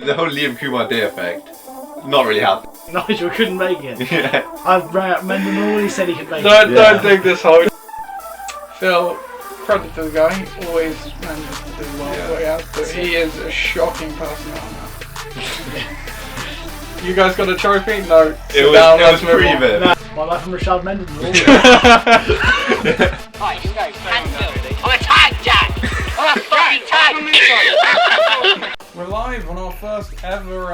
The whole Liam Kumar Day effect, not really happening. Nigel couldn't make it. Yeah. I rang up Mendenhall, he said he could make it. Don't think this whole Phil, credit to the guy, always manages to do well what he has, but he is a shocking person on that. You guys got a trophy? No. It was pre-vim. No, my life from Rashad Mendenhall. Right, you go. I'm a tag, Jack! I'm a fucking tag! We're live on our first ever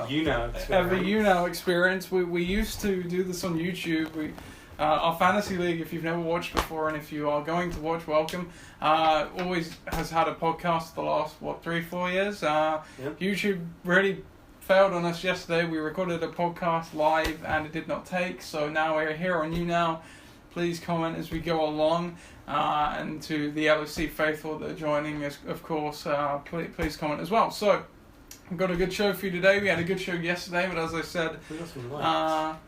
experience. experience. We used to do this on YouTube. Our fantasy league, if you've never watched before, and if you are going to watch, welcome. Always has had a podcast the last 3-4 years. Yep. YouTube really failed on us yesterday. We recorded a podcast live and it did not take. So now we're here on YouNow. Please comment as we go along. And to the LOC faithful that are joining us, of course, please comment as well. So, we've got a good show for you today. We had a good show yesterday, but as I said, We got some likes.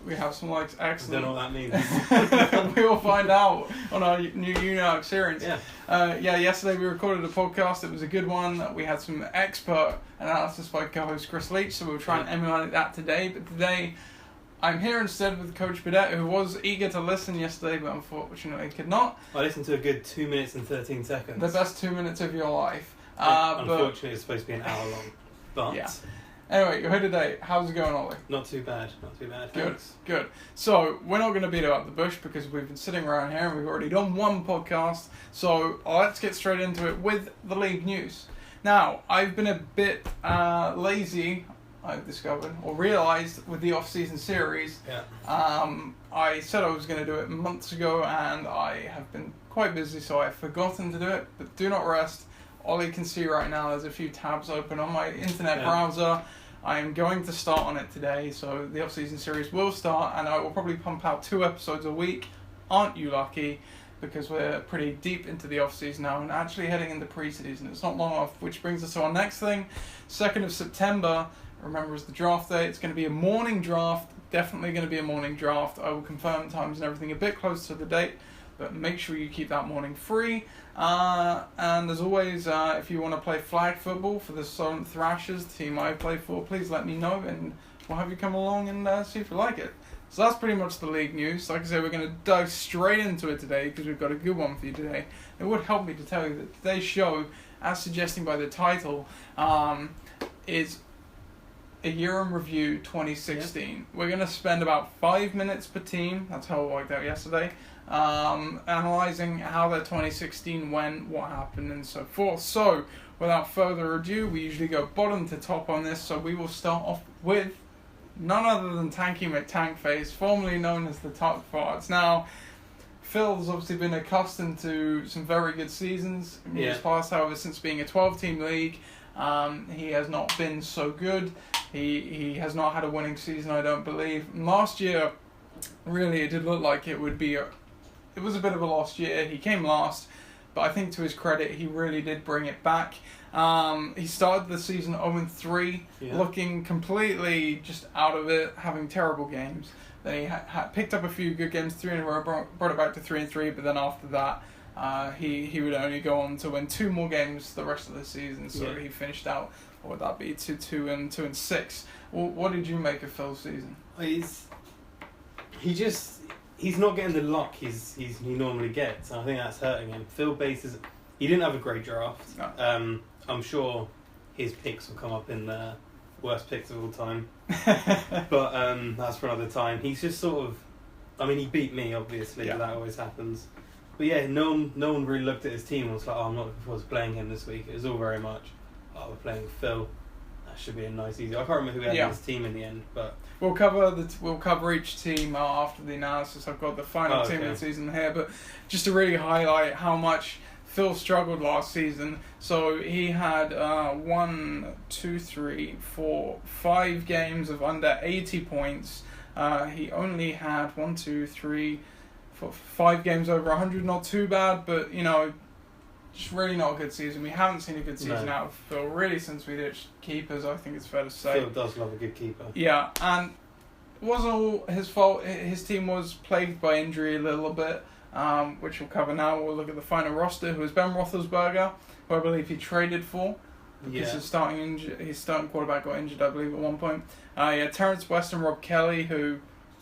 we have some likes. Excellent. Don't know what that means. We will find out on our new YouNow experience. Yeah. Yesterday we recorded a podcast. It was a good one. We had some expert analysis by Co Host Chris Leach, so we'll try and emulate that today. But today, I'm here instead with Coach Burdett, who was eager to listen yesterday, but unfortunately could not. I listened to a good 2 minutes and 13 seconds. The best 2 minutes of your life. Unfortunately, it's supposed to be an hour long. But Yeah. Anyway, you're here today. How's it going, Ollie? not too bad. Good, Thanks. good. So, we're not going to beat about the bush because we've been sitting around here and we've already done one podcast. So, let's get straight into it with the league news. Now, I've been a bit lazy, I've discovered, or realised with the off-season series. Yeah. I said I was going to do it months ago and I have been quite busy, so I've forgotten to do it. But do not rest. Ollie can see right now there's a few tabs open on my internet browser. I am going to start on it today, so the off-season series will start and I will probably pump out 2 episodes a week. Aren't you lucky? Because we're pretty deep into the off-season now and actually heading into pre-season. It's not long off, which brings us to our next thing. 2nd of September, remember, is the draft day. It's going to be a morning draft. Definitely going to be a morning draft. I will confirm times and everything a bit closer to the date, but make sure you keep that morning free. And as always, if you want to play flag football for the Solent Thrashers, the team I play for, please let me know and we'll have you come along and see if you like it. So that's pretty much the league news. Like I said, we're going to dive straight into it today because we've got a good one for you today. It would help me to tell you that today's show, as suggesting by the title, is a year in review 2016. Yeah. We're going to spend about 5 minutes per team, that's how it worked out yesterday, analysing how their 2016 went, what happened and so forth. So, without further ado, we usually go bottom to top on this, so we will start off with none other than Tanky McTankface, formerly known as the Top Farts. Now, Phil's obviously been accustomed to some very good seasons in years past, however, since being a 12-team league, he has not been so good. He has not had a winning season, I don't believe. Last year, really, it did look like it would be it was a bit of a lost year. He came last, but I think to his credit, he really did bring it back. He started the season 0-3, looking completely just out of it, having terrible games. Then he picked up a few good games, 3 in a row, brought it back to 3-3, but then after that, he would only go on to win 2 more games the rest of the season. So he finished out, what would that be, 2-6. Well, what did you make of Phil's season? He's not getting the luck he normally gets. I think that's hurting him. Phil Bases, he didn't have a great draft. No. I'm sure his picks will come up in the worst picks of all time. But that's for another time. He's just sort of, he beat me obviously, but that always happens. But yeah, no one really looked at his team and was like, I'm not looking forward to playing him this week. It was all very much, we're playing with Phil. That should be a nice easy. I can't remember who had his team in the end, but we'll cover each team after the analysis. I've got the final team of the season here, but just to really highlight how much Phil struggled last season. So he had 5 games of under 80 points. He only had 5 games over 100. Not too bad, but just really not a good season. We haven't seen a good season out of Phil really since we ditched keepers, I think it's fair to say. Phil does love a good keeper. Yeah, and it wasn't all his fault. His team was plagued by injury a little bit, which we'll cover now. We'll look at the final roster, who is Ben Roethlisberger, who I believe he traded for. because his starting quarterback got injured, I believe, at one point. Terrence West and Rob Kelly, who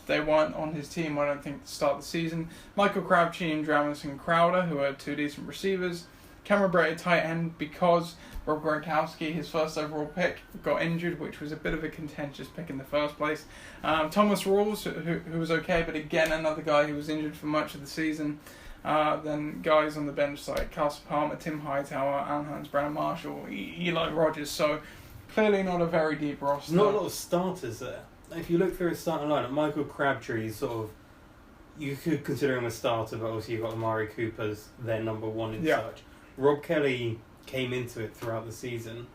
they weren't on his team, I don't think, to start the season. Michael Crabtree and Jamison Crowder, who are two decent receivers. Cameron Brate at tight end, because Rob Gronkowski, his first overall pick, got injured, which was a bit of a contentious pick in the first place. Thomas Rawls, who was okay, but again, another guy who was injured for much of the season. Then guys on the bench like Carson Palmer, Tim Hightower, Alan Hurns, Brandon Marshall, Eli Rogers. So clearly not a very deep roster. Not a lot of starters there. If you look through his starting lineup, Michael Crabtree is sort of, you could consider him a starter, but also you've got Amari Cooper's their number one in such. Rob Kelly came into it throughout the season.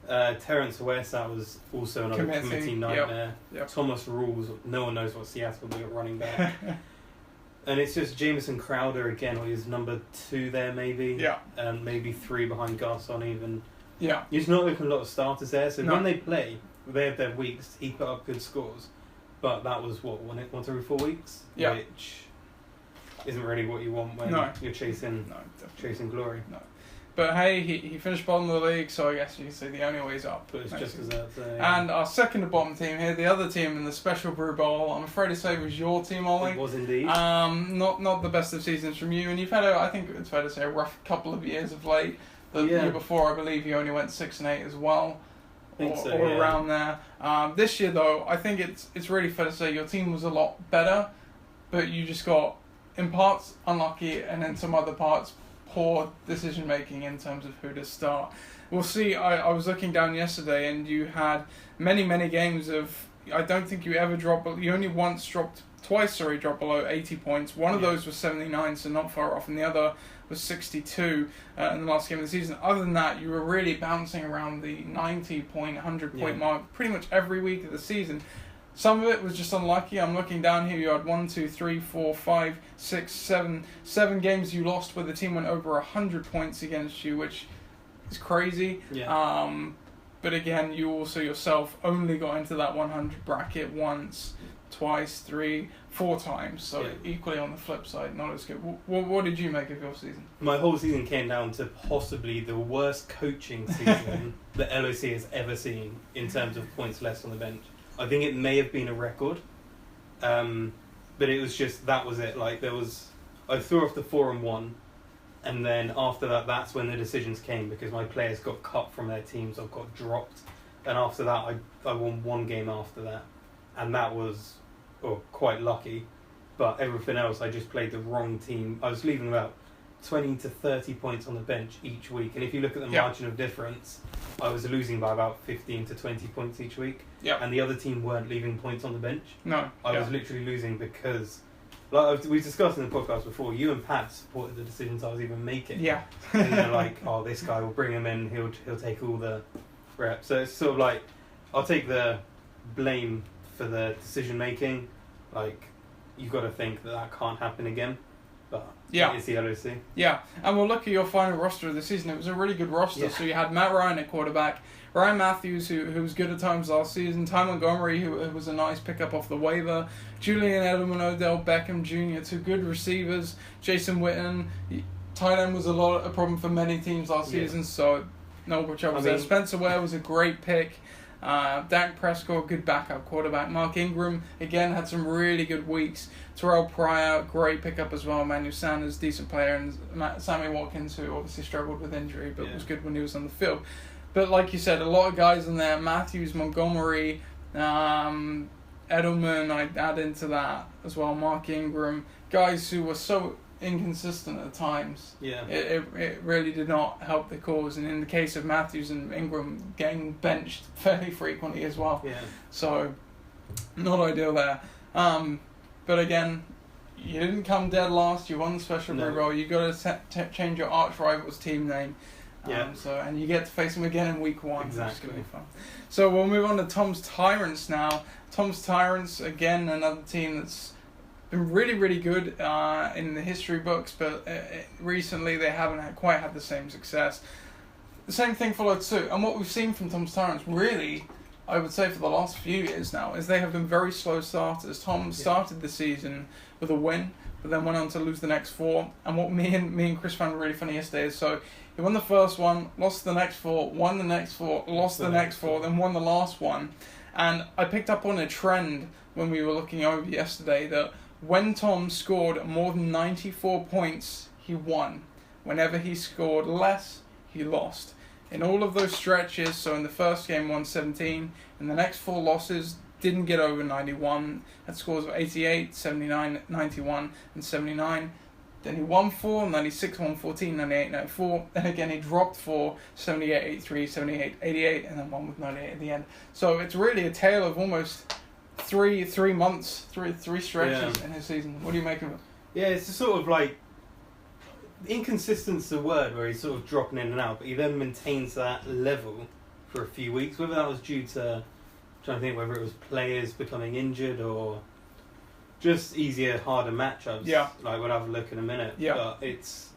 Terrence West, that was also another committee nightmare. Yep. Thomas Rawls, no one knows what Seattle do at running back. And it's just Jamison Crowder again, or he's number 2 there maybe. Yeah. And maybe 3 behind Garcon even. Yeah. He's not looking a lot of starters there, so when they play, they have their weeks, he put up good scores. But that was once every 4 weeks? Yeah. Which isn't really what you want when you're chasing glory. No. But hey, he finished bottom of the league, so I guess you can say the only way's up. But it's just as that. And our second to bottom team here, the other team in the Special Brew Bowl, I'm afraid to say was your team, Ollie. It was indeed. Not the best of seasons from you, and you've had, I think it's fair to say, a rough couple of years of late. The year before, I believe you only went 6-8 as well. Around there. This year, though, I think it's really fair to say your team was a lot better, but you just got, in parts, unlucky, and in some other parts, poor decision making in terms of who to start. We'll see. I was looking down yesterday, and you had many games of. I don't think you ever dropped. You only twice dropped below 80 points. One of those was 79, so not far off, and the other was 62 in the last game of the season. Other than that, you were really bouncing around the 90 point, 100 point mark pretty much every week of the season. Some of it was just unlucky. I'm looking down here. You had 1, 2, 3, 4, 5, 6, 7 games you lost where the team went over 100 points against you, which is crazy. Yeah. But again, you also yourself only got into that 100 bracket once, twice, 3, 4 times. So equally on the flip side, not as good. What did you make of your season? My whole season came down to possibly the worst coaching season that LOC has ever seen in terms of points left on the bench. I think it may have been a record, but it was just, that was it. Like, I threw off the 4-1, and then after that, that's when the decisions came, because my players got cut from their teams or got dropped, and after that, I won 1 game after that, and that was quite lucky, but everything else, I just played the wrong team. I was leaving about 20 to 30 points on the bench each week, and if you look at the margin of difference, I was losing by about 15 to 20 points each week, and the other team weren't leaving points on the bench. No, I was literally losing because, like we discussed in the podcast before, you and Pat supported the decisions I was even making. Yeah, and they're like, oh, this guy, will bring him in, he'll take all the reps. So it's sort of like, I'll take the blame for the decision making. Like, you've got to think that can't happen again. But it's the LOC. Yeah, and we'll look at your final roster of the season. It was a really good roster. Yeah. So you had Matt Ryan at quarterback, Ryan Matthews, who was good at times last season, Ty Montgomery, who was a nice pickup off the waiver, Julian Edelman, Odell Beckham Jr., 2 good receivers, Jason Witten. Tight end was a problem for many teams last season, so no trouble there. Spencer Ware was a great pick. Dak Prescott, good backup quarterback. Mark Ingram, again, had some really good weeks. Terrell Pryor, great pickup as well. Emmanuel Sanders, decent player. And Sammy Watkins, who obviously struggled with injury, but was good when he was on the field. But like you said, a lot of guys in there. Matthews, Montgomery, Edelman, I'd add into that as well. Mark Ingram, guys who were so inconsistent at times. Yeah, it really did not help the cause, and in the case of Matthews and Ingram, getting benched fairly frequently as well. Yeah, so not ideal there. But again, you didn't come dead last. You won the Special Brew Bowl. You got to change your arch rival's team name. And you get to face them again in week 1. Exactly. Which is going to be fun. So we'll move on to Tom's Tyrants now. Tom's Tyrants, again, another team that's been really good in the history books, but recently they haven't quite had the same success. The same thing followed suit, and what we've seen from Tom's Tyrants, really, I would say for the last few years now, is they have been very slow starters. Tom started the season with a win, but then went on to lose the next 4. And what me and Chris found really funny yesterday is, so He won the first one, lost the next 4, won the next 4, lost the next 4, then won the last one. And I picked up on a trend when we were looking over yesterday that when Tom scored more than 94 points, he won. Whenever he scored less, he lost. In all of those stretches, so in the first game, won 17, and the next 4 losses didn't get over 91, had scores of 88, 79, 91, and 79. Then he won 4, 96, 114, 98, 94. Then again, he dropped 4, 78, 83, 78, 88, and then won with 98 at the end. So it's really a tale of almost three months, three stretches in his season. What do you make of it? Yeah, it's a sort of like inconsistent's the word, where he's sort of dropping in and out, but he then maintains that level for a few weeks. Whether that was due to, I'm trying to think whether it was players becoming injured or just easier, harder matchups. Yeah. Like we'll have a look in a minute. Yeah. But it's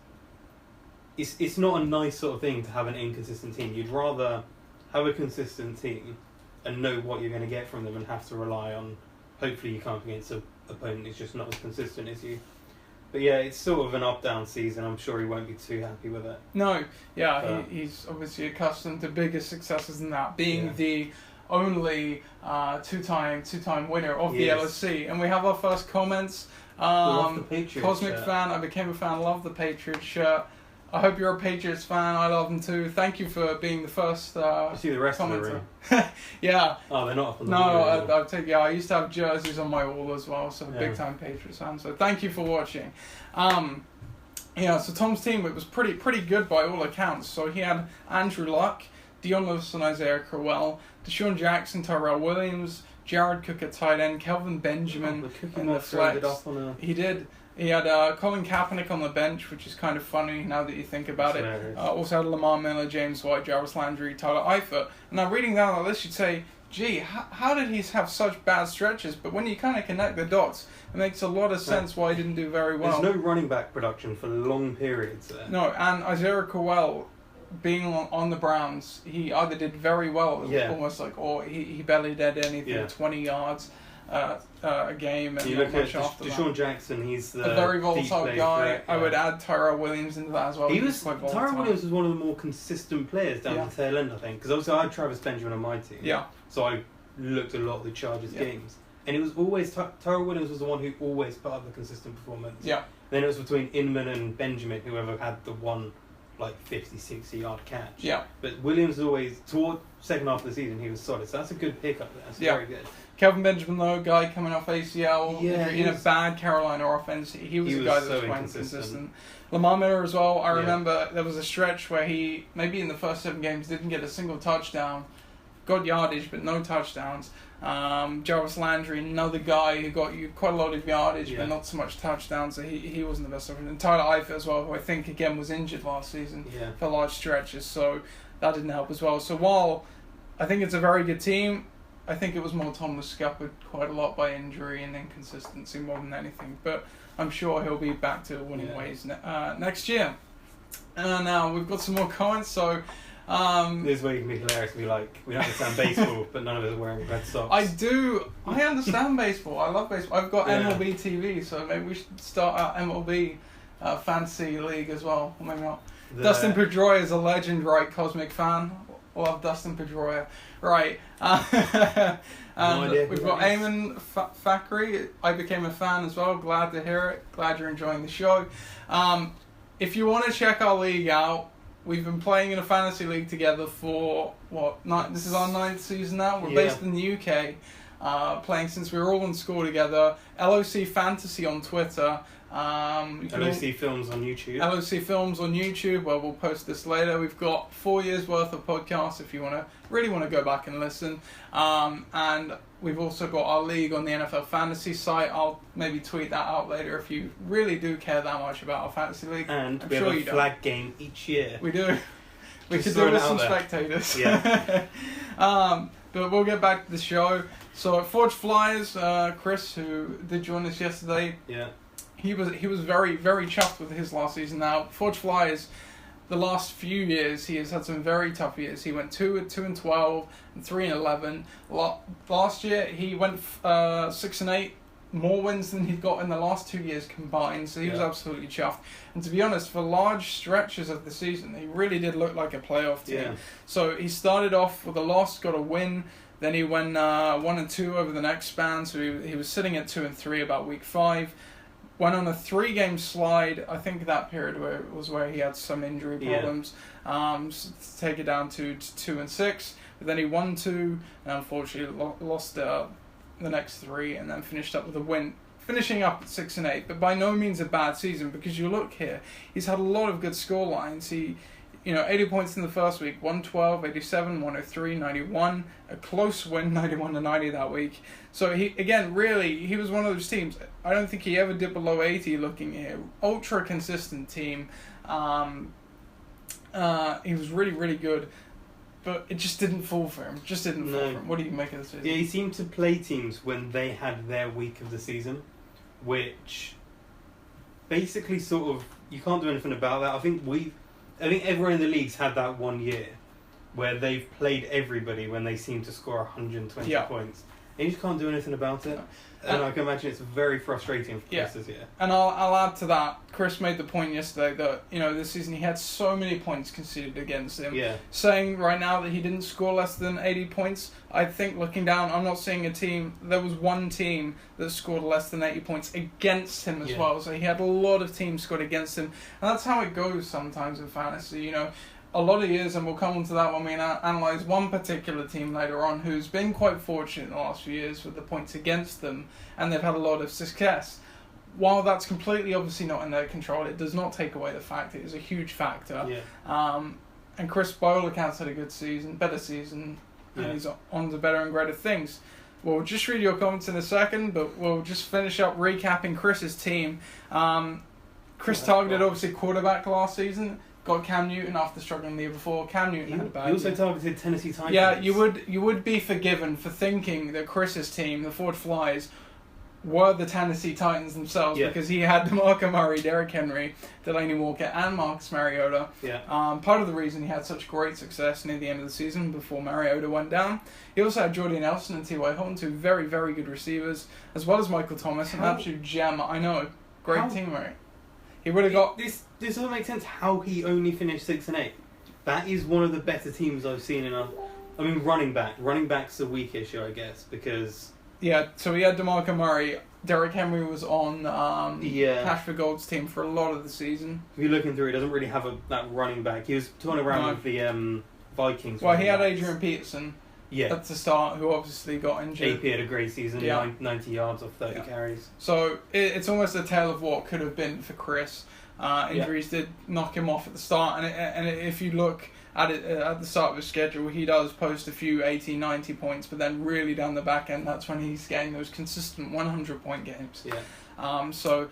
not a nice sort of thing to have an inconsistent team. You'd rather have a consistent team and know what you're going to get from them and have to rely on, hopefully you come up against an opponent who's just not as consistent as you. But yeah, it's sort of an up-down season. I'm sure he won't be too happy with it. No, yeah, he's obviously accustomed to bigger successes than that, being the only two-time winner of the LOC. And we have our first comments. Love the Patriots Cosmic shirt. fan, I became a fan, love the Patriots shirt. I hope you're a Patriots fan. I love them too. Thank you for being the first You see the rest commenter. of the room? Yeah. Oh, they're not up on the No, I used to have jerseys on my wall as well, so big time Patriots fan. So thank you for watching. So Tom's team, it was pretty good by all accounts. So he had Andrew Luck, Dion Lewis and Isaiah Crowell, Deshaun Jackson, Tyrell Williams, Jared Cook at tight end, Kelvin Benjamin in the flex. He did. He had Colin Kaepernick on the bench, which is kind of funny now that you think about it. Also had Lamar Miller, James White, Jarvis Landry, Tyler Eifert. And now reading down the list, you'd say, gee, how did he have such bad stretches? But when you kind of connect the dots, it makes a lot of sense why he didn't do very well. There's no running back production for long periods there. No, and Isaiah Crowell, being on the Browns, he either did very well, almost like, or he barely did anything, 20 yards a game. And you look at Deshaun Jackson, he's a very volatile guy. I would add Tyrell Williams into that as well. Tyrell Williams was one of the more consistent players down the tail end, I think, because obviously I had Travis Benjamin on my team. Yeah. So I looked at a lot of the Chargers games, and it was always Tyrell Williams was the one who always put up the consistent performance. Yeah. Then it was between Inman and Benjamin, whoever had the one 50, 60-yard catch. Yeah. But Williams always, toward second half of the season, he was solid. So that's a good pickup there. That's very good. Kelvin Benjamin, though, guy coming off ACL in a bad Carolina offense. He was a guy that was quite inconsistent. Lamar Miller as well. I remember there was a stretch where he, maybe in the first 7 games, didn't get a single touchdown. Got yardage, but no touchdowns. Jarvis Landry, another guy who got you quite a lot of yardage, but not so much touchdowns, so he wasn't the best of it. And Tyler Eifert as well, who I think, again, was injured last season for large stretches, so that didn't help as well. So while I think it's a very good team, I think it was more Tom was scuppered quite a lot by injury and inconsistency more than anything. But I'm sure he'll be back to winning ways next year. Now, we've got some more comments, so... this is where you can be hilarious and be like, we understand baseball, but none of us are wearing red socks. I understand baseball. I love baseball. I've got MLB TV, so maybe we should start our MLB fantasy league as well. Or maybe not. Dustin Pedroia is a legend, right? Cosmic fan. Love Dustin Pedroia. Right. And we've got Eamon Fakri. I became a fan as well. Glad to hear it. Glad you're enjoying the show. If you want to check our league out, we've been playing in a fantasy league together for, this is our 9th season now. We're based in the UK, playing since we were all in school together. LOC Fantasy on Twitter. LOC Films on YouTube. LOC Films on YouTube, well, we'll post this later. We've got 4 years worth of podcasts if you really want to go back and listen. And we've also got our league on the NFL Fantasy site. I'll maybe tweet that out later if you really do care that much about our fantasy league. And we have a flag game each year. We do. We could do it with some spectators. Yeah. But we'll get back to the show. So Forge Flyers, Chris, who did join us yesterday. Yeah. He was very, very chuffed with his last season. Now, Forge Flyers, the last few years, he has had some very tough years. He went 2-12 and 3-11. Last year, he went 6-8 more wins than he'd got in the last 2 years combined, so he was absolutely chuffed. And to be honest, for large stretches of the season, he really did look like a playoff team. Yeah. So he started off with a loss, got a win, then he went 1-2 over the next span, so he was sitting at 2-3 about week 5. Went on a 3-game slide. I think that period where he had some injury problems. To take it down to 2-6. But then he won 2 and unfortunately lost the next 3 and then finished up with a win, finishing up at 6-8. But by no means a bad season, because you look here, he's had a lot of good score lines. He, 80 points in the first week, 112, 87, 103, 91, a close win, 91-90 that week. So he was one of those teams. I don't think he ever dipped below 80 looking here. Ultra consistent team. He was really, really good. But it just didn't fall for him. What do you make of the season? Yeah, he seemed to play teams when they had their week of the season, which basically sort of, you can't do anything about that. I think everyone in the league's had that 1 year where they've played everybody when they seem to score 120 points. And you just can't do anything about it. And I can imagine it's very frustrating for Chris this year. And I'll add to that. Chris made the point yesterday that, this season he had so many points conceded against him. Yeah. Saying right now that he didn't score less than 80 points, I think looking down, I'm not seeing a team. There was one team that scored less than 80 points against him as well. So he had a lot of teams scored against him. And that's how it goes sometimes in fantasy, A lot of years, and we'll come on to that when we analyse one particular team later on who's been quite fortunate in the last few years with the points against them, and they've had a lot of success. While that's completely obviously not in their control, it does not take away the fact it is a huge factor. Yeah. And Chris, by all accounts, had a better season, and he's on to better and greater things. We'll just read your comments in a second, but we'll just finish up recapping Chris's team. Chris targeted, obviously, quarterback last season. Got Cam Newton after struggling the year before. Cam Newton had a bad year. He also targeted Tennessee Titans. Yeah, you would be forgiven for thinking that Chris's team, the Ford Flyers, were the Tennessee Titans themselves, because he had DeMarco Murray, Derrick Henry, Delaney Walker, and Marcus Mariota. Yeah. Part of the reason he had such great success near the end of the season before Mariota went down. He also had Jordy Nelson and T.Y. Hilton, 2 very, very good receivers, as well as Michael Thomas, an absolute gem. I know, great teammate. He would have got... This doesn't make sense how he only finished 6-8. That is one of the better teams I've seen in running back. Running back's a weak issue, I guess, because... Yeah, so he had DeMarco Murray. Derrick Henry was on Cash for Gold's team for a lot of the season. If you're looking through, he doesn't really have that running back. He was torn around with the Vikings. Well, he had Adrian Peterson at the start, who obviously got injured. AP had a great season, 90 yards off 30 carries. So it's almost a tale of what could have been for Chris. Injuries did knock him off at the start, and if you look at it at the start of his schedule, he does post a few 80, 90 points, but then really down the back end, that's when he's getting those consistent 100-point games. Yeah. So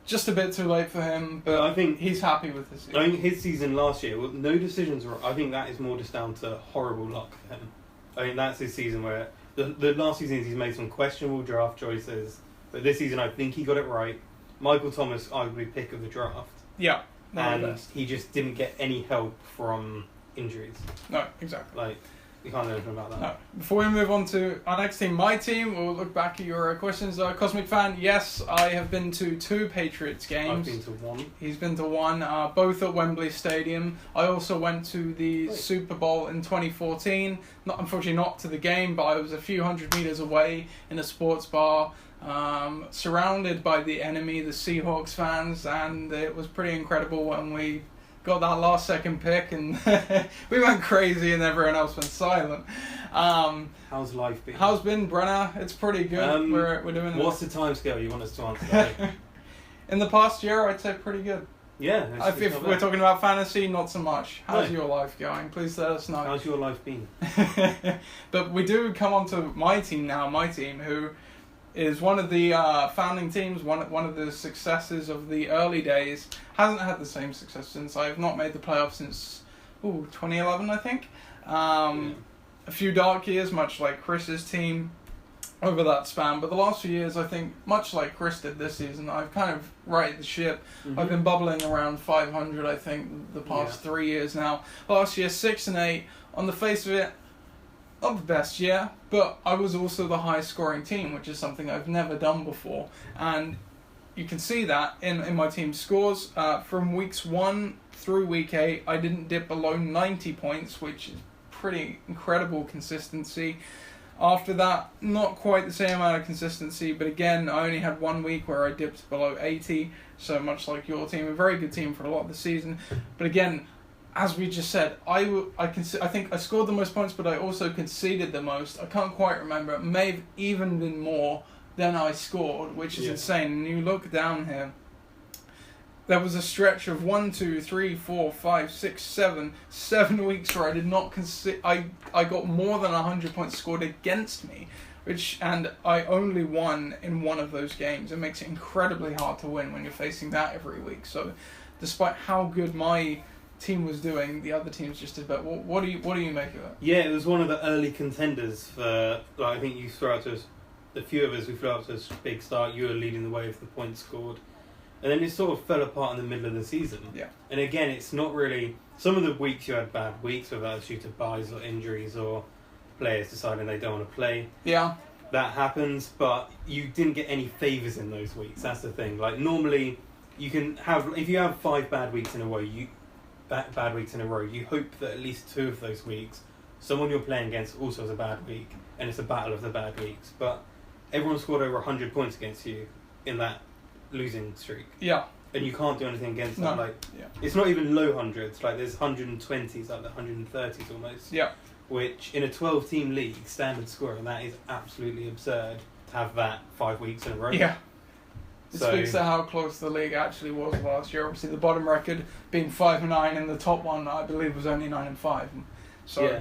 just a bit too late for him, but I think he's happy with his season. I think his season last year, no decisions were... I think that is more just down to horrible luck for him. I mean, that's his season where... The last season he's made some questionable draft choices, but this season I think he got it right. Michael Thomas, arguably pick of the draft. Yeah. And he just didn't get any help from injuries. No, exactly. You can't do anything about that. No. Before we move on to our next team, my team, we'll look back at your questions. Cosmic Fan, yes, I have been to 2 Patriots games. I've been to 1. He's been to 1, both at Wembley Stadium. I also went to the Super Bowl in 2014. Unfortunately not to the game, but I was a few hundred meters away in a sports bar, surrounded by the enemy, the Seahawks fans, and it was pretty incredible when we got that last second pick and we went crazy and everyone else went silent. How's life been? How's been, Brenna? It's pretty good. We're doing. What's the timescale you want us to answer? In the past year, I'd say pretty good. Yeah. If we're talking about fantasy, not so much. How's your life going? Please let us know. How's your life been? But we do come on to my team now. My team, who is one of the founding teams, one of the successes of the early days. Hasn't had the same success since. I have not made the playoffs since 2011, I think. A few dark years, much like Chris's team, over that span. But the last few years, I think, much like Chris did this season, I've kind of righted the ship. Mm-hmm. I've been bubbling around 500, I think, the past 3 years now. Last year, 6-8. On the face of it, Not the best, yeah, but I was also the highest scoring team, which is something I've never done before. And you can see that in my team's scores. From weeks 1 through week 8, I didn't dip below 90 points, which is pretty incredible consistency. After that, not quite the same amount of consistency, but again, I only had 1 week where I dipped below 80, so much like your team, a very good team for a lot of the season. But again, as we just said, I think I scored the most points, but I also conceded the most. I can't quite remember. It may have even been more than I scored, which is insane. And you look down here, there was a stretch of 1, 2, 3, 4, 5, 6, 7 weeks where I did not I got more than 100 points scored against me, and I only won in one of those games. It makes it incredibly hard to win when you're facing that every week. So, despite how good my team was doing, the other teams just did better. What do you make of that? Yeah, it was one of the early contenders for. Like, I think you threw out to us. A few of us we flew out to a big start. You were leading the way with the points scored. And then it sort of fell apart in the middle of the season. Yeah. And again, it's not really... Some of the weeks you had bad weeks, whether that's due to buys or injuries or players deciding they don't want to play. Yeah. That happens, but you didn't get any favours in those weeks. That's the thing. Like, normally, you can have... If you have 5 bad weeks in a row, bad weeks in a row, you hope that at least 2 of those weeks, someone you're playing against also has a bad week, and it's a battle of the bad weeks. But everyone scored over 100 points against you in that losing streak. Yeah. And you can't do anything against that. Like, yeah. It's not even low hundreds. Like, there's 120s, like the 130s almost. Yeah. Which, in a 12-team league, standard scoring, that is absolutely absurd to have that 5 weeks in a row. Yeah. It speaks to how close the league actually was last year. Obviously, the bottom record being 5-9, and the top one, I believe, was only 9-5. So, yeah.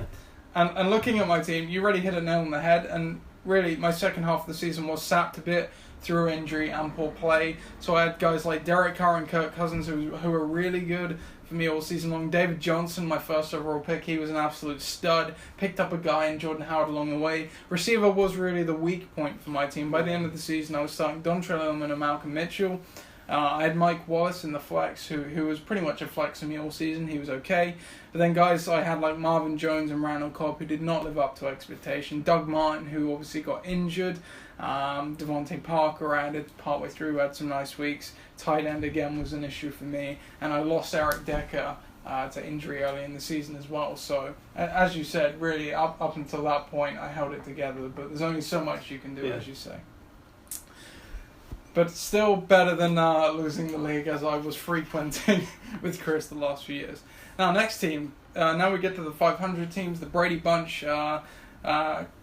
And looking at my team, you already hit a nail on the head. And really, my second half of the season was sapped a bit through injury and poor play. So I had guys like Derek Carr and Kirk Cousins who were really good for me all season long. David Johnson, my first overall pick, he was an absolute stud. Picked up a guy in Jordan Howard along the way. Receiver was really the weak point for my team. By the end of the season, I was starting Dontrell Inman and Malcolm Mitchell. I had Mike Wallace in the flex, who was pretty much a flex for me all season. He was okay. But then guys I had like Marvin Jones and Randall Cobb, who did not live up to expectation. Doug Martin, who obviously got injured. Devontae Parker added partway through, had some nice weeks. Tight end again was an issue for me. And I lost Eric Decker to injury early in the season as well. So, as you said, really up until that point, I held it together. But there's only so much you can do, as you say. But still better than losing the league as I was frequenting with Chris the last few years. Now, next team. Now we get to the 500 teams. The Brady Bunch.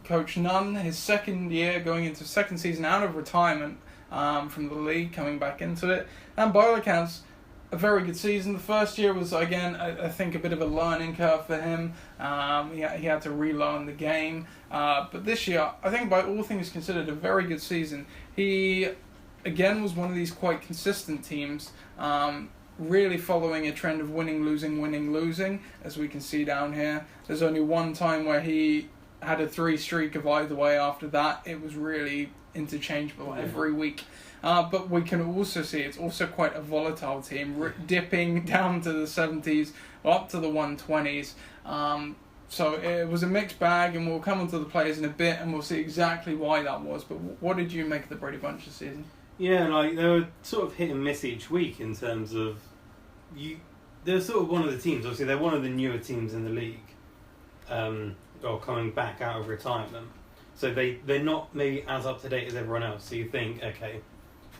Coach Nunn, his second year, going into second season out of retirement from the league, coming back into it. And by all accounts, a very good season. The first year was, again, I think a bit of a learning curve for him. He had to relearn the game. But this year, I think by all things considered, a very good season. He... Again, was one of these quite consistent teams, really following a trend of winning, losing, as we can see down here. There's only one time where he had a 3 streak of either way. After that, it was really interchangeable every week. But we can also see it's also quite a volatile team, dipping down to the 70s, up to the 120s. So it was a mixed bag, and we'll come onto the players in a bit, and we'll see exactly why that was. But what did you make of the Brady Bunch this season? Yeah, like, they were sort of hit and miss each week in terms of... They're sort of one of the teams, obviously they're one of the newer teams in the league, or coming back out of retirement. So they're not maybe as up-to-date as everyone else. So you think, okay,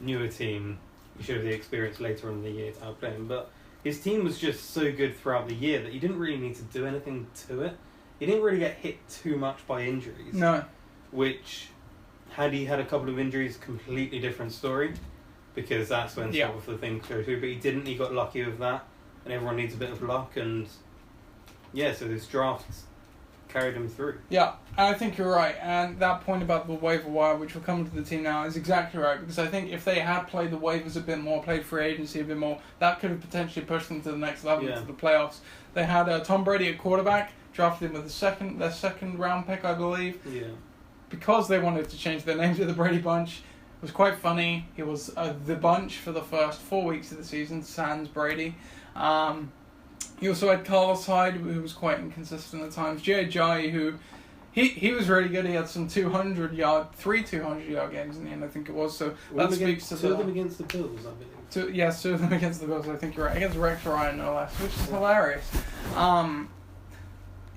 newer team, you should have the experience later on in the year to outplay them. But his team was just so good throughout the year that you didn't really need to do anything to it. He didn't really get hit too much by injuries. No. Which... Had he had a couple of injuries, completely different story, because that's when sort of the things go through. But he didn't. He got lucky with that, and everyone needs a bit of luck. And so his drafts carried him through. Yeah, and I think you're right. And that point about the waiver wire, which will come to the team now, is exactly right. Because I think if they had played the waivers a bit more, played free agency a bit more, that could have potentially pushed them to the next level, to the playoffs. They had Tom Brady at quarterback, drafted him with their second round pick, I believe. Yeah. Because they wanted to change their name to the Brady Bunch, it was quite funny. He was the Bunch for the first 4 weeks of the season, sans Brady. He also had Carlos Hyde, who was quite inconsistent at times. J.J., who He was really good. He had some 3 200-yard games in the end, I think it was. So that speaks to two of them against the Bills, I believe. Two of them against the Bills. I think you're right. Against Rex Ryan, no less, which is hilarious.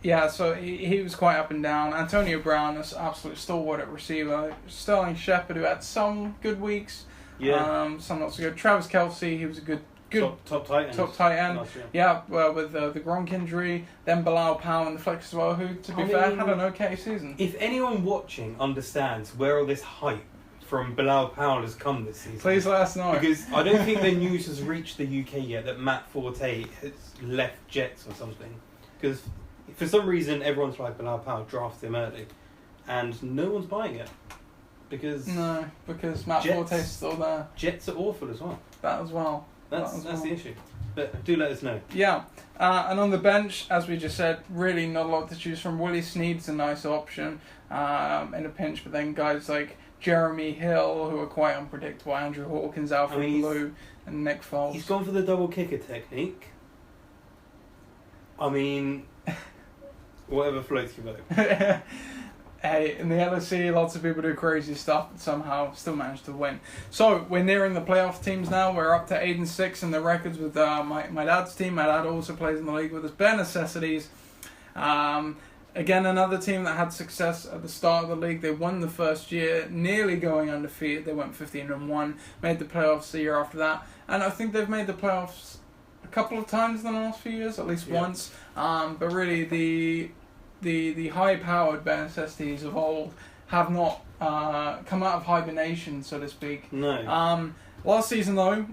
Yeah, so he was quite up and down. Antonio Brown is absolute stalwart at receiver. Sterling Shepard, who had some good weeks. Yeah. Some not so good. Travis Kelce, he was a good top tight end. Top tight end. Yeah, well, with the Gronk injury, then Bilal Powell in the flex as well, who, to be fair, had an okay season. If anyone watching understands where all this hype from Bilal Powell has come this season, please let us know. Because I don't think the news has reached the UK yet that Matt Forte has left Jets or something. Because for some reason, everyone's like, Bilal Powell, draft him early. And no one's buying it. Because Matt Forte's still there. Jets are awful as well. That as well. That's the issue. But do let us know. Yeah. And on the bench, as we just said, really not a lot to choose from. Willie Snead's a nice option in a pinch, but then guys like Jeremy Hill, who are quite unpredictable, Andrew Hawkins, Alfred Blue, and Nick Foles. He's gone for the double kicker technique. I mean, whatever floats your boat. Hey, in the LOC, lots of people do crazy stuff, but somehow still manage to win. So we're nearing the playoff teams now. We're up to 8-6 in the records with my dad's team. My dad also plays in the league with us. Bare Necessities. Again, another team that had success at the start of the league. They won the first year, nearly going undefeated. They went 15-1, made the playoffs the year after that, and I think they've made the playoffs a couple of times in the last few years, at least once. But really, the high-powered Bare Necessities of old have not come out of hibernation, so to speak. No. Last season, though,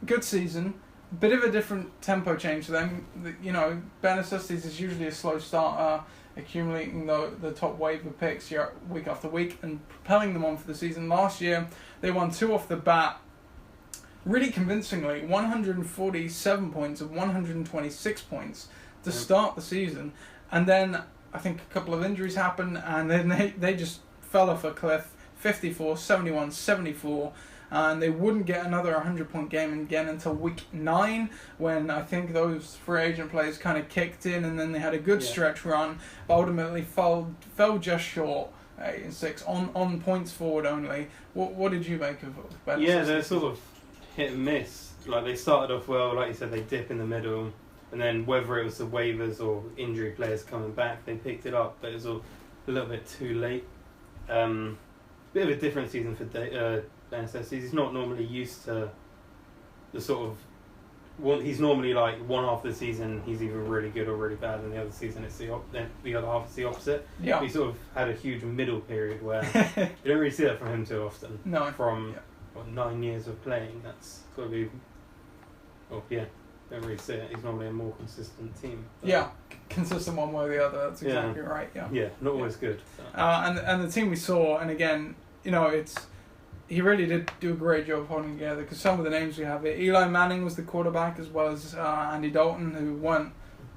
good season. Bit of a different tempo change for them. Bare Necessities is usually a slow starter, accumulating the top wave of picks week after week and propelling them on for the season. Last year, they won 2 off the bat, really convincingly, 147 points of 126 points to start the season. And then I think a couple of injuries happened, and then they just fell off a cliff, 54, 71, 74, and they wouldn't get another 100-point game again until week 9, when I think those free agent players kind of kicked in, and then they had a good stretch run, but ultimately fell just short, 8-6, on points forward only. What did you make of it? Yeah, they're sort of hit and miss. Like, they started off well, like you said, they dip in the middle. And then whether it was the waivers or injury players coming back, they picked it up, but it was a little bit too late. Bit of a different season for Bare Necessities. He's not normally used to the sort of... he's normally like one half of the season he's either really good or really bad, and the other season it's the other half is the opposite. Yeah. He sort of had a huge middle period where you don't really see that from him too often. No. From 9 years of playing, that's got to be... Don't really see it. He's normally a more consistent team. Yeah, consistent one way or the other. That's exactly right. Yeah, not always good. So. And the team we saw, and again, he really did do a great job holding together, because some of the names we have here, Eli Manning was the quarterback, as well as Andy Dalton, who weren't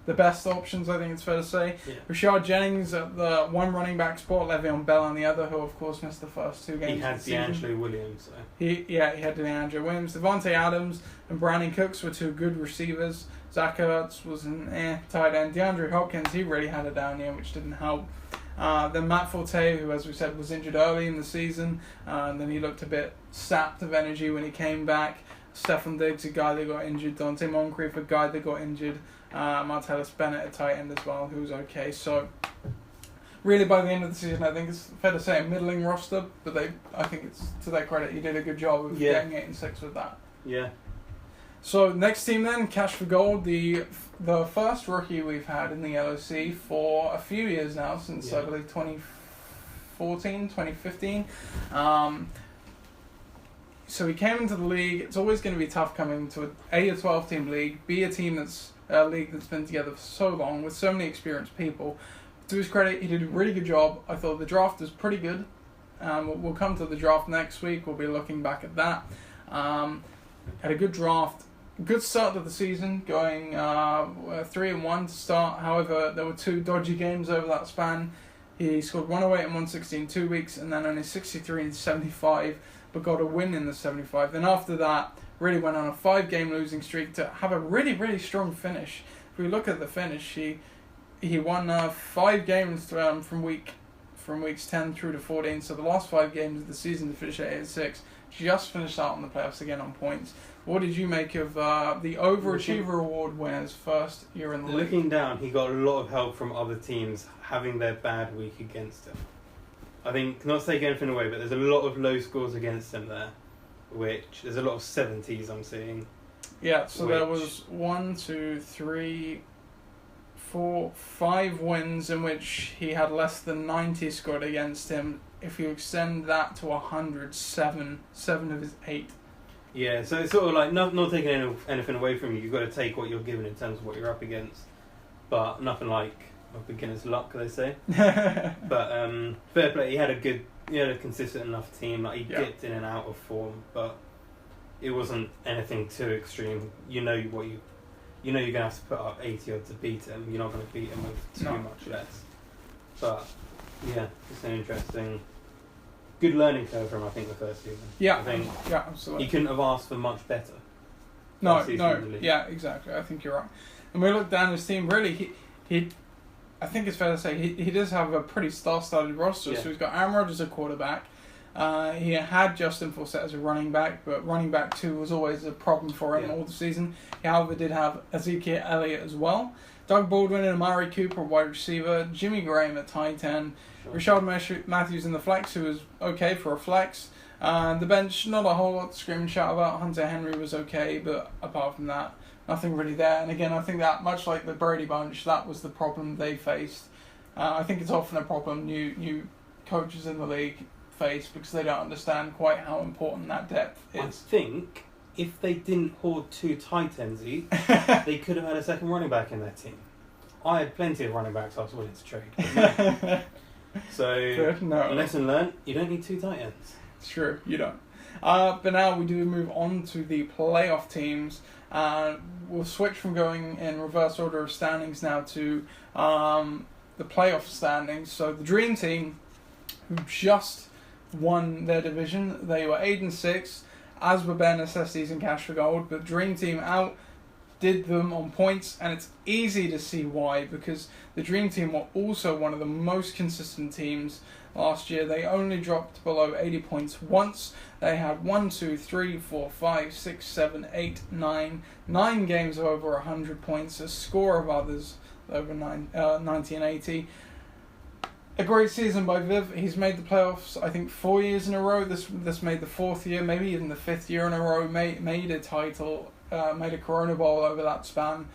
the best options, I think it's fair to say. Yeah. Rashard Jennings at the one running back spot, Le'Veon Bell on the other, who of course missed the first 2 games. He had D'Angelo Williams. So. He had D'Angelo Williams. Devontae Adams and Brandon Cooks were 2 good receivers. Zach Ertz was an tight end. DeAndre Hopkins, he really had a down year, which didn't help. Then Matt Forte, who, as we said, was injured early in the season, and then he looked a bit sapped of energy when he came back. Stefan Diggs, a guy that got injured. Dante Moncrief, a guy that got injured. Martellus Bennett, a tight end as well, who was okay. So, really, by the end of the season, I think it's fair to say a middling roster, but I think it's to their credit, he did a good job of getting 8-6 with that. Yeah. So, next team then, Cash for Gold, the first rookie we've had in the LOC for a few years now, since I believe 2014, 2015. So he came into the league. It's always going to be tough coming to a 12-team league, B, a team that's a league that's been together for so long with so many experienced people. To his credit, he did a really good job. I thought the draft was pretty good. We'll come to the draft next week. We'll be looking back at that. Had a good draft. Good start to the season, going 3-1 to start. However, there were 2 dodgy games over that span. He scored 108 and 160 in 2 weeks, and then only 63 and 75, but got a win in the 75. Then after that, really went on a 5-game losing streak to have a really, really strong finish. If we look at the finish, he he won 5 games from weeks 10 through to 14. So the last 5 games of the season to finish at 8-6. Just finished out in the playoffs again on points. What did you make of the Overachiever Award winner's first year in the league? Looking down, he got a lot of help from other teams having their bad week against him. I think, not to take anything away, but there's a lot of low scores against him there, which there's a lot of 70s I'm seeing. Yeah, so there was 5 wins in which he had less than 90 scored against him. If you extend that to 100, 7 of his 8. Yeah, so it's sort of like not taking anything away from you. You've got to take what you're given in terms of what you're up against, but nothing like a beginner's luck, they say. But fair play. He had a consistent enough team. Like he dipped in and out of form, but it wasn't anything too extreme. You know you're gonna have to put up 80 odd to beat him. You're not gonna beat him with too much less. But yeah, it's an interesting, good learning curve for him. I think the first season. Yeah, I think absolutely. He couldn't have asked for much better. No, yeah, exactly. I think you're right. And we look down his team. Really, he I think it's fair to say he does have a pretty star-studded roster. Yeah. So he's got Aaron Rodgers as a quarterback. He had Justin Forsett as a running back, but running back 2 was always a problem for him all the season. He, however, did have Ezekiel Elliott as well. Doug Baldwin and Amari Cooper, wide receiver. Jimmy Graham at tight end. Rashard Matthews in the flex, who was okay for a flex. The bench, not a whole lot to scream and shout about. Hunter Henry was okay, but apart from that, nothing really there. And again, I think that, much like the Brady bunch, that was the problem they faced. I think it's often a problem new coaches in the league face because they don't understand quite how important that depth is. I think if they didn't hoard 2 tight ends each, they could have had a second running back in their team. I had plenty of running backs I was willing to trade. So, lesson learned, you don't need 2 tight ends. It's true, you don't. But now we do move on to the playoff teams. We'll switch from going in reverse order of standings now to the playoff standings. So the Dream Team, who just won their division, they were 8-6, as were Bare Necessities and Cash for Gold, but Dream Team outdid them on points, and it's easy to see why, because the Dream Team were also one of the most consistent teams last year. They only dropped below 80 points once. They had 9 games of over 100 points, a score of others over 90 and 80. A great season by Viv. He's made the playoffs, I think, 4 years in a row. This made the 4th year, maybe even the 5th year in a row. Made a title, made a Corona Bowl over that span.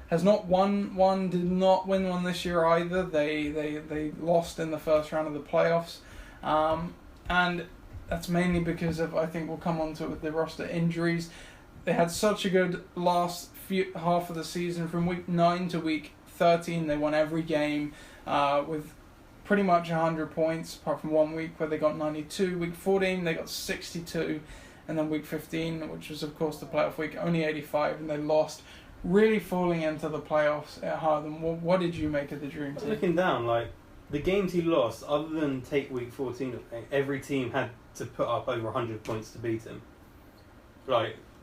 Has not won one, did not win one this year either. They lost in the first round of the playoffs. And that's mainly because of, I think we'll come on to it with the roster injuries. They had such a good last half of the season. From week 9 to week 13, they won every game with pretty much 100 points, apart from 1 week where they got 92. Week 14, they got 62. And then week 15, which was, of course, the playoff week, only 85, and they lost. Really falling into the playoffs at Harden. What did you make of the Dream Team? Looking down, the games he lost, other than take week 14, every team had to put up over 100 points to beat him.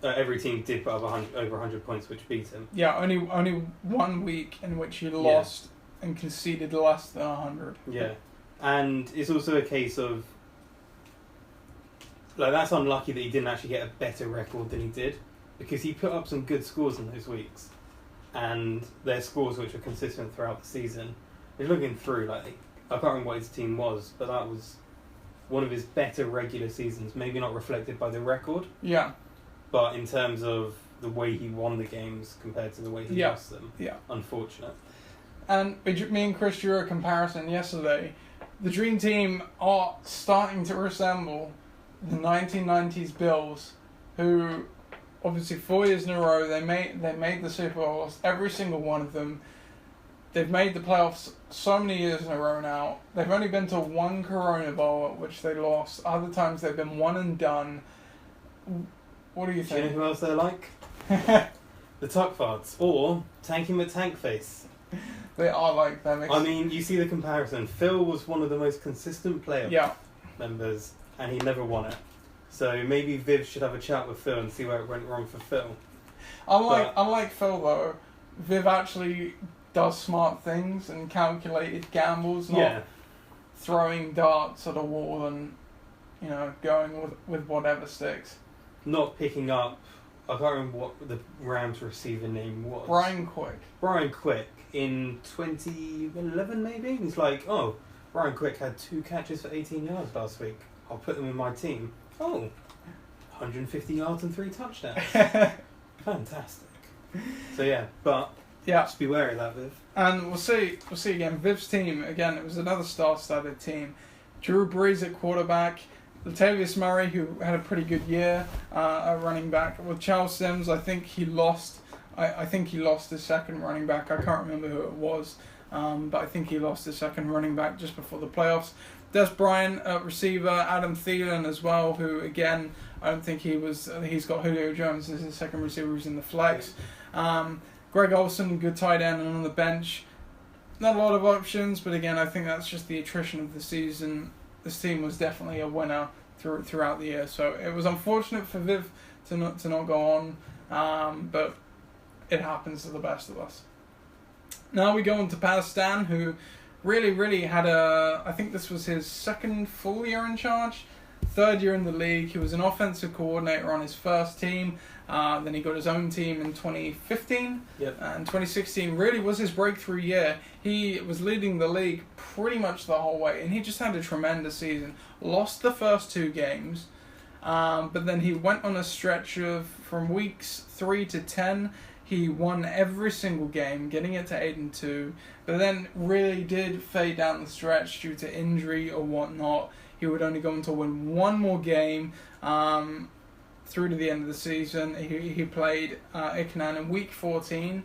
Every team did put up over 100 points, which beat him. Yeah, only 1 week in which he lost and conceded less than 100. Yeah, and it's also a case of that's unlucky that he didn't actually get a better record than he did, because he put up some good scores in those weeks, and their scores which were consistent throughout the season. He's looking through, I can't remember what his team was, but that was one of his better regular seasons, maybe not reflected by the record. Yeah. But in terms of the way he won the games compared to the way he lost them. Yeah. Unfortunate. And me and Chris drew a comparison yesterday. The Dream Team are starting to resemble the 1990s Bills, who obviously 4 years in a row they made the Super Bowls, every single one of them. They've made the playoffs so many years in a row now. They've only been to 1 Corona Bowl, which they lost. Other times they've been one and done. What do you think? Do you know who else they're like? The Tuck Farts, or Tanky McTankface. They are like them. I mean, you see the comparison. Phil was one of the most consistent player members, and he never won it. So maybe Viv should have a chat with Phil and see where it went wrong for Phil. Unlike Phil though, Viv actually does smart things and calculated gambles, not throwing darts at a wall and, going with whatever sticks. Not picking up, I can't remember what the Rams receiver name was. Brian Quick in 2011 maybe? He's like, oh, Brian Quick had 2 catches for 18 yards last week. I'll put them in my team. Oh, 150 yards and 3 touchdowns. Fantastic. So but just be wary of that, Viv. And we'll see again. Viv's team, again, it was another star-studded team. Drew Brees at quarterback. Latavius Murray, who had a pretty good year at running back. With Charles Sims, I think he lost his second running back. I can't remember who it was, but I think he lost his second running back just before the playoffs. Des Bryant at receiver. Adam Thielen as well, who, again, I don't think he was... He's got Julio Jones as his second receiver who's in the flex. Greg Olsen, good tight end, and on the bench. Not a lot of options, but again, I think that's just the attrition of the season. This team was definitely a winner throughout the year, so it was unfortunate for Viv to not go on, but it happens to the best of us. Now we go on to Pakistan, who really had I think this was his second full year in charge, third year in the league. He was an offensive coordinator on his first team. Then he got his own team in 2015. And 2016 really was his breakthrough year. He was leading the league pretty much the whole way, and he just had a tremendous season. Lost the first 2 games, but then he went on a stretch of from weeks 3 to 10. He won every single game, getting it to 8-2, but then really did fade down the stretch due to injury or whatnot. He would only go on to win one more game through to the end of the season. He played Ikenan in week 14,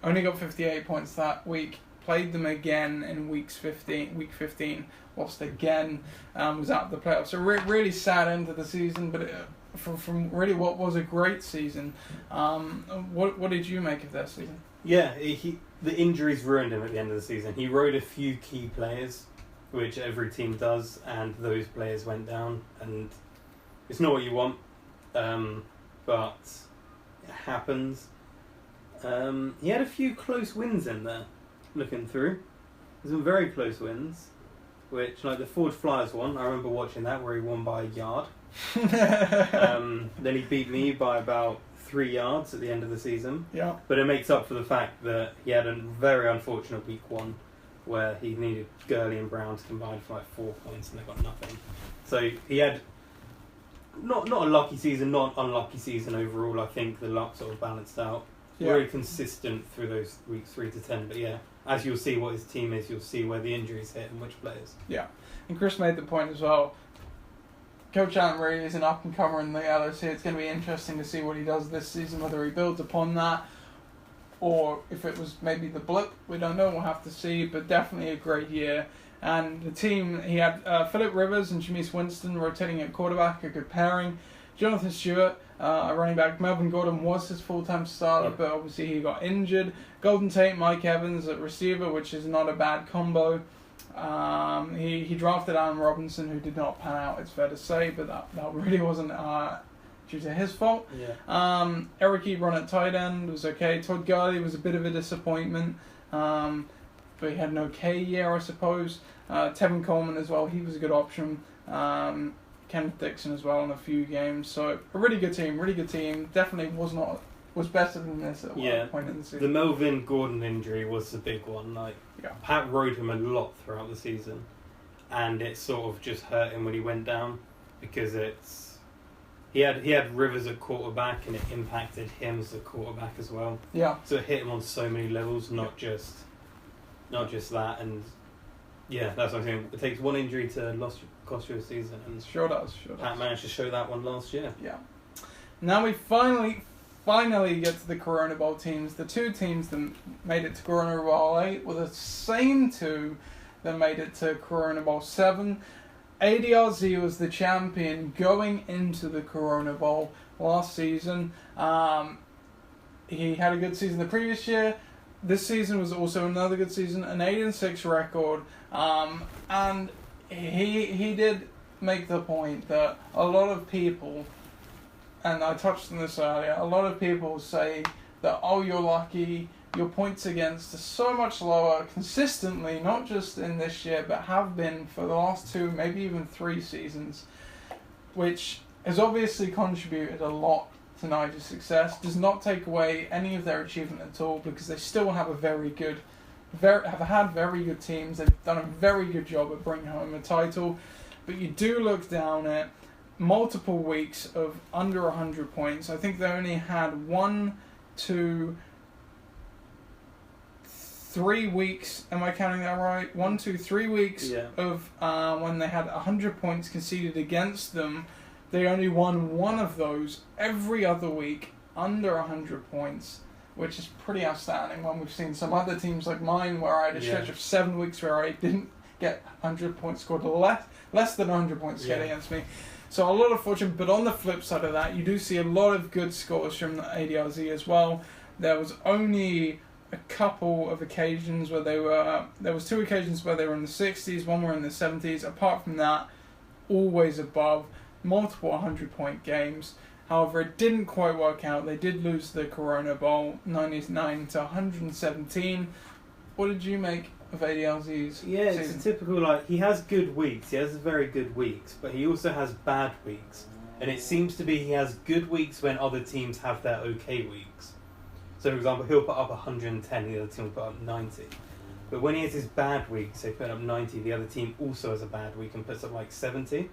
only got 58 points that week. Played them again in week 15, lost again, was out of the playoffs. So really sad end to the season, but from really what was a great season. What did you make of that season? Yeah, the injuries ruined him at the end of the season. He rode a few key players, which every team does, and those players went down, and it's not what you want, but it happens. He had a few close wins in there, looking through. Some very close wins, which, like the Ford Flyers one, I remember watching that, where he won by a yard. Then he beat me by about 3 yards at the end of the season. Yeah. But it makes up for the fact that he had a very unfortunate week 1, where he needed Gurley and Brown to combine for like 4 points, and they got nothing. So he had not a lucky season, not unlucky season overall. I think the luck sort of balanced out. Very consistent through those weeks 3 to 10. But as you'll see what his team is, you'll see where the injuries hit and which players. Yeah, and Chris made the point as well. Coach Allen really is an up-and-comer in the LOC. It's going to be interesting to see what he does this season, whether he builds upon that or if it was maybe the blip. We don't know. We'll have to see, but definitely a great year. And the team, he had Phillip Rivers and Jameis Winston rotating at quarterback, a good pairing. Jonathan Stewart, a running back. Melvin Gordon was his full-time starter, but obviously he got injured. Golden Tate, Mike Evans at receiver, which is not a bad combo. He drafted Allen Robinson, who did not pan out, it's fair to say, but that really wasn't due to his fault. Eric Ebron at tight end was okay. Todd Gurley was a bit of a disappointment, but he had an okay year, I suppose. Tevin Coleman as well, he was a good option. Kenneth Dixon as well in a few games. So a really good team. Definitely was better than this at one point in the season. The Melvin Gordon injury was the big one. Pat rode him a lot throughout the season, and it sort of just hurt him when he went down, because he had Rivers at quarterback, and it impacted him as a quarterback as well. Yeah. So it hit him on so many levels, not just that. And that's what I'm saying. It takes one injury to cost you a season, and sure does. Pat managed to show that one last year. Yeah. Now we finally get to the Corona Bowl teams. The 2 teams that made it to Corona Bowl 8 were the same 2 that made it to Corona Bowl 7. ADRZ was the champion going into the Corona Bowl last season. He had a good season the previous year. This season was also another good season, an 8-6 record, and he did make the point that a lot of people, and I touched on this earlier, a lot of people say that, oh, you're lucky your points against are so much lower consistently, not just in this year, but have been for the last 2, maybe even 3 seasons, which has obviously contributed a lot to Nigel's success. Does not take away any of their achievement at all, because they still have a have had very good teams. They've done a very good job at bringing home a title, but you do look down at multiple weeks of under 100 points. I think they only had 1, 2, 3 weeks. Am I counting that right? 1, 2, 3 weeks of when they had 100 points conceded against them. They only won 1 of those. Every other week under 100 points, which is pretty outstanding when we've seen some other teams like mine where I had a stretch of 7 weeks where I didn't get 100 points scored, less than 100 points scored against me. So a lot of fortune, but on the flip side of that, you do see a lot of good scores from the ADRZ as well. There was only a couple of occasions where there was 2 occasions where they were in the 60s, 1 were in the 70s. Apart from that, always above, multiple 100-point games. However, it didn't quite work out. They did lose the Corona Bowl, 99 to 117. What did you make of ADLZ's season? It's a typical, he has good weeks. He has very good weeks, but he also has bad weeks. And it seems to be he has good weeks when other teams have their okay weeks. So, for example, he'll put up 110, the other team will put up 90. But when he has his bad weeks, they put up 90, the other team also has a bad week and puts up 70.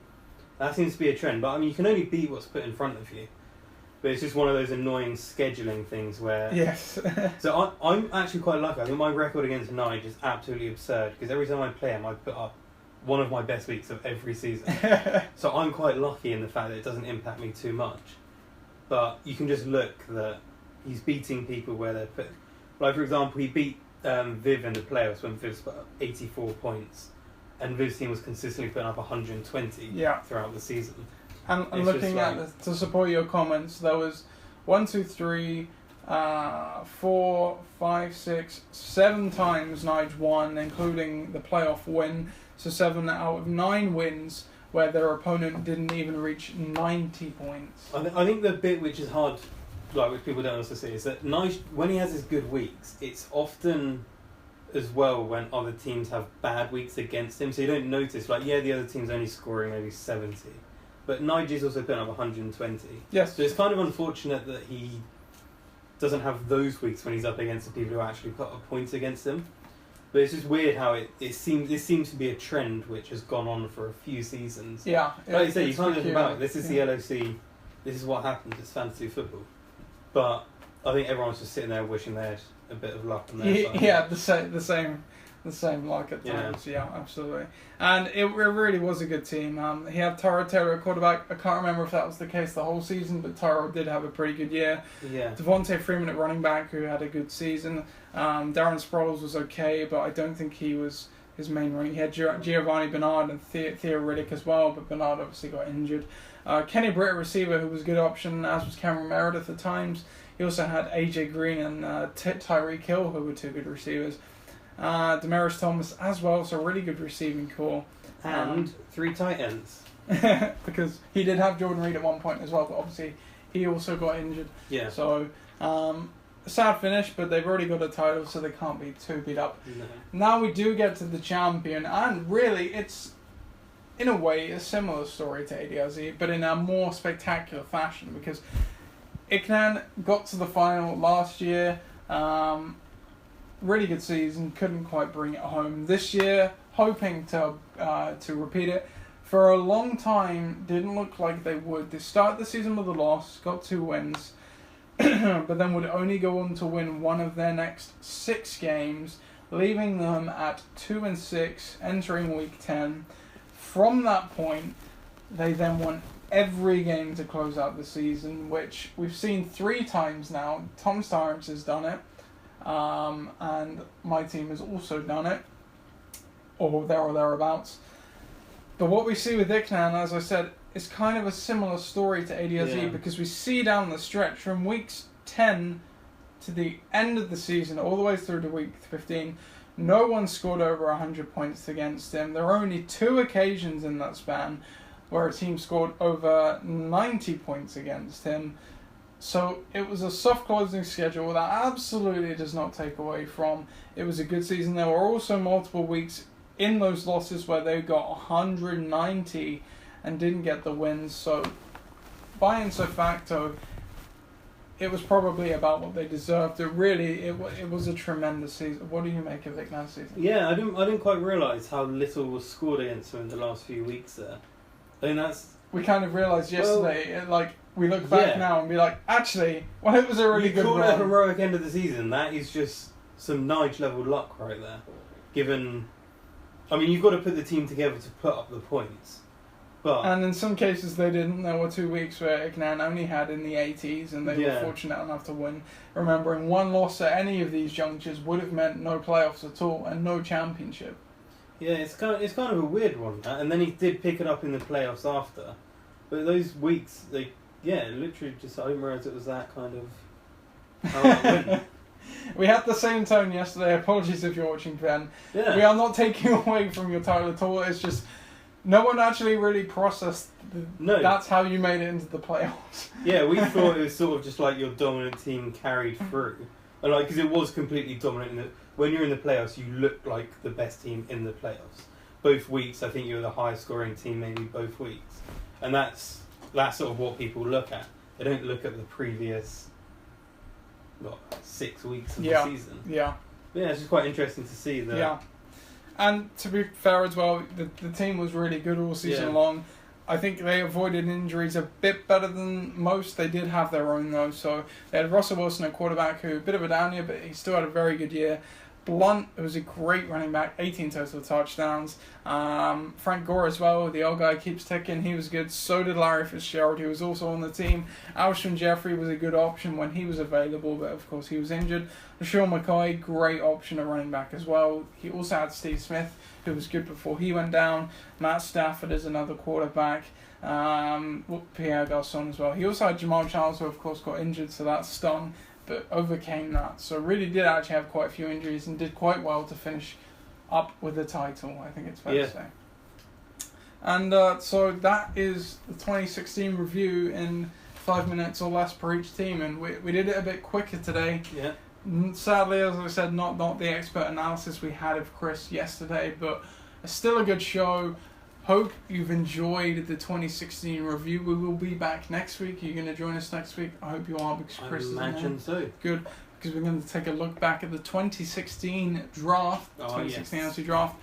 That seems to be a trend, but you can only beat what's put in front of you. But it's just one of those annoying scheduling things where... Yes. So I'm actually quite lucky. I think my record against Nige is absolutely absurd, because every time I play him, I put up one of my best weeks of every season. So I'm quite lucky in the fact that it doesn't impact me too much. But you can just look that he's beating people where they're put... Like, for example, he beat Viv in the playoffs when Viv's put up 84 points. And Viv's team was consistently putting up 120 throughout the season. And looking at to support your comments, there was 1, 2, 3, 4, 5, 6, 7 times Nige won, including the playoff win. So 7 out of 9 wins where their opponent didn't even reach 90 points. I think the bit which is hard, which people don't also see, is that Nige, when he has his good weeks, it's often as well when other teams have bad weeks against him, so you don't notice, the other team's only scoring maybe 70, but Nigel's also putting up 120. Yes. So it's kind of unfortunate that he doesn't have those weeks when he's up against the people who actually put up points against him. But it's just weird how it seems to be a trend which has gone on for a few seasons. Yeah. Like you say, you can't think about it. This is the LOC, this is what happens, it's fantasy football. But I think everyone's just sitting there wishing they had a bit of luck on their side. Yeah, the same luck at times. Yeah, absolutely. And it really was a good team. He had Tyrod Taylor at quarterback. I can't remember if that was the case the whole season, but Tyrod did have a pretty good year. Yeah. Devontae Freeman at running back, who had a good season. Darren Sproles was okay, but I don't think he was his main running. He had Giovanni Bernard and Theo Riddick as well, but Bernard obviously got injured. Kenny Britt, receiver, who was a good option, as was Cameron Meredith at times. He also had AJ Green and Tyreek Hill, who were 2 good receivers. Demaryius Thomas as well, so really good receiving core. And 3 tight ends. Because he did have Jordan Reed at one point as well, but obviously he also got injured. Yeah. So, sad finish, but they've already got a title, so they can't be too beat up. No. Now we do get to the champion, and really it's, in a way, a similar story to ADRZ, but in a more spectacular fashion, because Iknan got to the final last year. Really good season, couldn't quite bring it home this year. Hoping to repeat it. For a long time, didn't look like they would. They started the season with a loss, got 2 wins, but then would only go on to win 1 of their next 6 games, leaving them at 2-6, entering week 10. From that point, they then won every game to close out the season, which we've seen 3 times now. Tom Starnes has done it, and my team has also done it, or thereabouts. But what we see with Iknan, as I said, is kind of a similar story to ADRZ, because we see down the stretch from weeks 10 to the end of the season, all the way through to week 15, no one scored over 100 points against him. There are only 2 occasions in that span where a team scored over 90 points against him. So it was a soft closing schedule that absolutely does not take away from it was a good season. There were also multiple weeks in those losses where they got 190 and didn't get the wins. So by ipso facto, it was probably about what they deserved. It was a tremendous season. What do you make of it last season? Yeah, I didn't quite realise how little was scored against them in the last few weeks there. I think that's... We kind of realised yesterday, we look back now and be like, actually, well, it was a really good run. You call it a heroic end of the season. That is just some Nige level luck right there. Given, I mean, you've got to put the team together to put up the points. And in some cases they didn't. There were 2 weeks where Ignan only had in the 80s and they were fortunate enough to win. Remembering one loss at any of these junctures would have meant no playoffs at all and no championship. Yeah, it's kind of a weird one. And then he did pick it up in the playoffs after. But those weeks, literally just, I didn't realise it was that kind of win. We had the same tone yesterday. Apologies if you're watching, Ben. Yeah. We are not taking away from your title at all. It's just no one actually really processed that's how you made it into the playoffs. Yeah, we thought it was sort of just like your dominant team carried through. And because it was completely dominant. When you're in the playoffs, you look like the best team in the playoffs. Both weeks, I think you were the highest scoring team maybe both weeks. And that's sort of what people look at. They don't look at the previous 6 weeks of the season. Yeah, it's just quite interesting to see that. Yeah. And to be fair as well, the team was really good all season long. I think they avoided injuries a bit better than most. They did have their own though. So they had Russell Wilson at quarterback, who a bit of a down year, but he still had a very good year. Blunt, who was a great running back, 18 total touchdowns. Frank Gore as well, the old guy keeps ticking. He was good. So did Larry Fitzgerald, who was also on the team. Alshon Jeffrey was a good option when he was available, but of course he was injured. LaShawn McCoy, great option at running back as well. He also had Steve Smith, who was good before he went down. Matt Stafford is another quarterback. Pierre Garçon as well. He also had Jamal Charles, who of course got injured, so that stung, but overcame that. So really did actually have quite a few injuries and did quite well to finish up with the title, I think it's fair to say. And so that is the 2016 review in 5 minutes or less per each team, and we did it a bit quicker today. Yeah. Sadly, as I said, not the expert analysis we had of Chris yesterday, but still a good show. Hope you've enjoyed the 2016 review. We will be back next week. Are you going to join us next week? I hope you are, because Chris is in there. I imagine so. Good, because we're going to take a look back at the 2016 draft. 2016 NFC draft.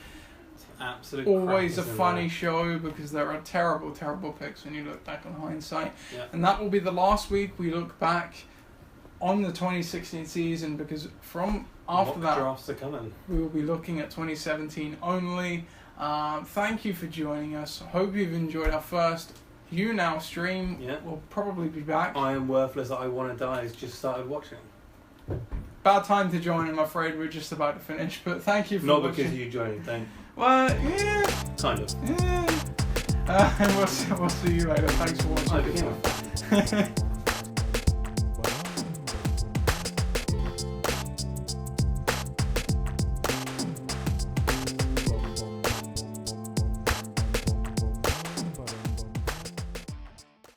Absolute always a funny show, because there are terrible picks when you look back on hindsight. Yeah. And that will be the last week we look back on the 2016 season, because from after that drafts are coming. We will be looking at 2017 only. Thank you for joining us. Hope you've enjoyed our first YouNow stream. Yeah. We'll probably be back. I Am Worthless, I Want to Die has just started watching. Bad time to join, I'm afraid. We're just about to finish, but thank you for Not watching. because you joined, then. Well, yeah. Kind of. Yeah. And we'll see you later. Thanks for watching.